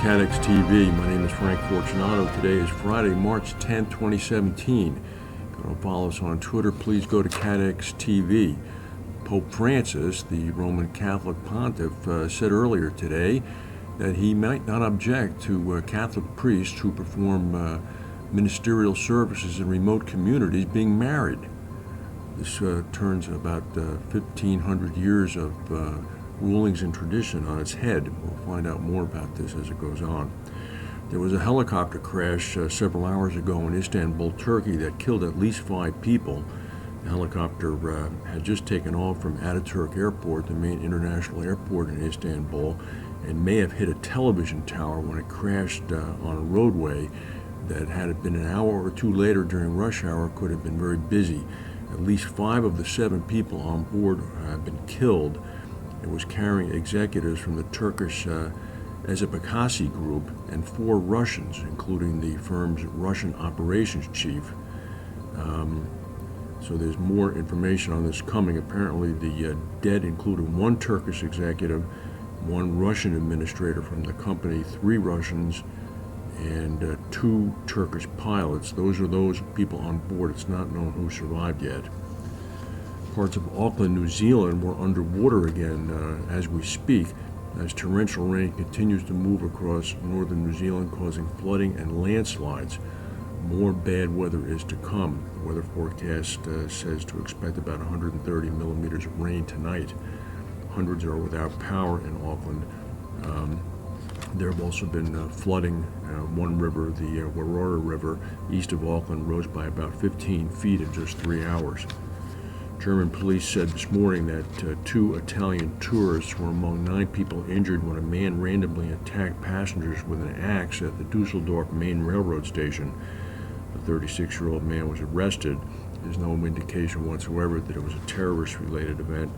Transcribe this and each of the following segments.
CATEX TV. My name is Frank Fortunato. Today is Friday, March 10, 2017. If you want to follow us on Twitter, please go to CATEX TV. Pope Francis, the Roman Catholic pontiff, said earlier today that he might not object to Catholic priests who perform ministerial services in remote communities being married. This turns about 1,500 years of rulings and tradition on its head. We'll find out more about this as it goes on. There was a helicopter crash several hours ago in Istanbul, Turkey, that killed at least 5 people. The helicopter had just taken off from Ataturk Airport, the main international airport in Istanbul, and may have hit a television tower when it crashed on a roadway that, had it been an hour or two later during rush hour, could have been very busy. At least 5 of the 7 people on board have been killed. It was carrying executives from the Turkish Ezebekasi group and 4 Russians, including the firm's Russian operations chief. So there's more information on this coming. Apparently the dead included 1 Turkish executive, 1 Russian administrator from the company, 3 Russians, and 2 Turkish pilots. Those are those people on board. It's not known who survived yet. Parts of Auckland, New Zealand were underwater again as we speak, as torrential rain continues to move across northern New Zealand, causing flooding and landslides. More bad weather is to come. The weather forecast says to expect about 130 millimeters of rain tonight. Hundreds are without power in Auckland. There have also been flooding. One river, the Warora River, east of Auckland, rose by about 15 feet in just 3 hours. German police said this morning that 2 Italian tourists were among 9 people injured when a man randomly attacked passengers with an axe at the Dusseldorf main railroad station. The 36-year-old man was arrested. There's no indication whatsoever that it was a terrorist-related event.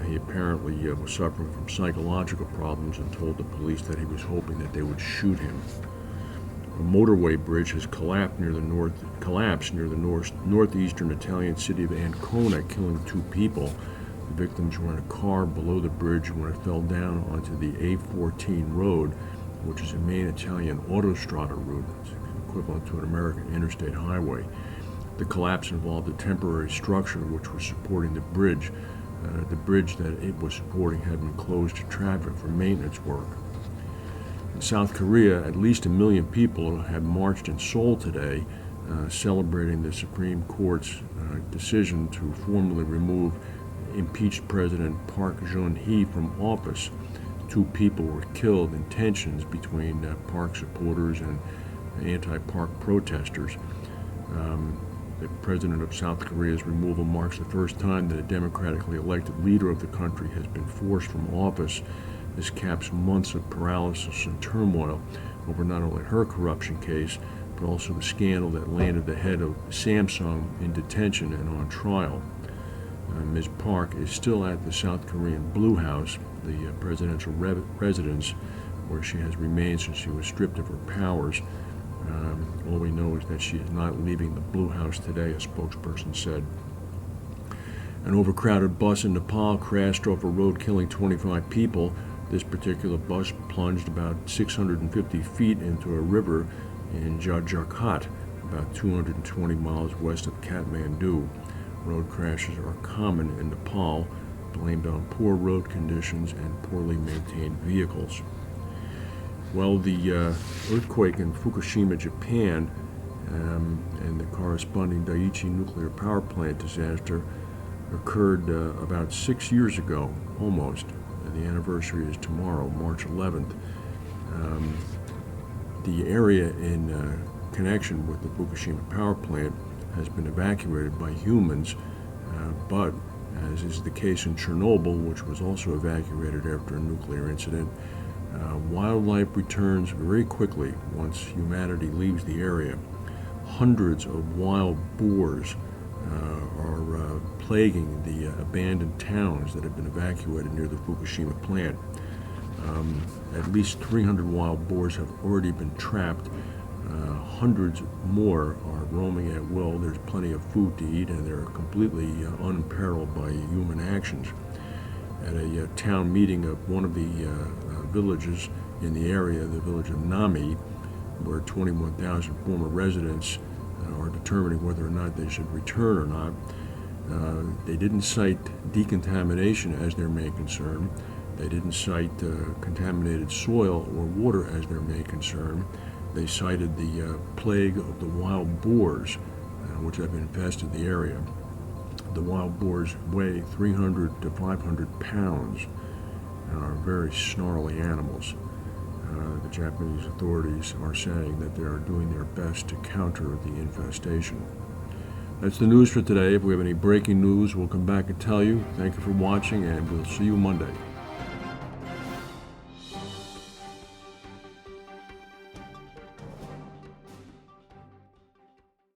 He apparently was suffering from psychological problems and told the police that he was hoping that they would shoot him. A motorway bridge has collapsed near the northeastern Italian city of Ancona, killing 2 people. The victims were in a car below the bridge when it fell down onto the A14 road, which is a main Italian autostrada route. It's equivalent to an American interstate highway. The collapse involved a temporary structure which was supporting the bridge. The bridge that it was supporting had been closed to traffic for maintenance work. In South Korea, at least 1 million people have marched in Seoul today, celebrating the Supreme Court's decision to formally remove impeached President Park Geun-hye from office. 2 people were killed in tensions between Park supporters and anti-Park protesters. The president of South Korea's removal marks the first time that a democratically elected leader of the country has been forced from office. This caps months of paralysis and turmoil over not only her corruption case, but also the scandal that landed the head of Samsung in detention and on trial. Ms. Park is still at the South Korean Blue House, the presidential residence, where she has remained since she was stripped of her powers. All we know is that she is not leaving the Blue House today, a spokesperson said. An overcrowded bus in Nepal crashed off a road, killing 25 people. This particular bus plunged about 650 feet into a river in Jharkhand, about 220 miles west of Kathmandu. Road crashes are common in Nepal, blamed on poor road conditions and poorly maintained vehicles. Well, the earthquake in Fukushima, Japan, and the corresponding Daiichi nuclear power plant disaster occurred about 6 years ago, almost. The anniversary is tomorrow, March 11th. The area in connection with the Fukushima power plant has been evacuated by humans, but as is the case in Chernobyl, which was also evacuated after a nuclear incident, wildlife returns very quickly once humanity leaves the area. Hundreds of wild boars are plaguing the abandoned towns that have been evacuated near the Fukushima plant. At least 300 wild boars have already been trapped. Hundreds more are roaming at will. There's plenty of food to eat, and they're completely unimperiled by human actions. At a town meeting of one of the villages in the area, the village of Nami, where 21,000 former residents are determining whether or not they should return or not. They didn't cite decontamination as their main concern. They didn't cite contaminated soil or water as their main concern. They cited the plague of the wild boars, which have infested the area. The wild boars weigh 300 to 500 pounds and are very snarly animals. The Japanese authorities are saying that they are doing their best to counter the infestation. That's the news for today. If we have any breaking news, we'll come back and tell you. Thank you for watching, and we'll see you Monday.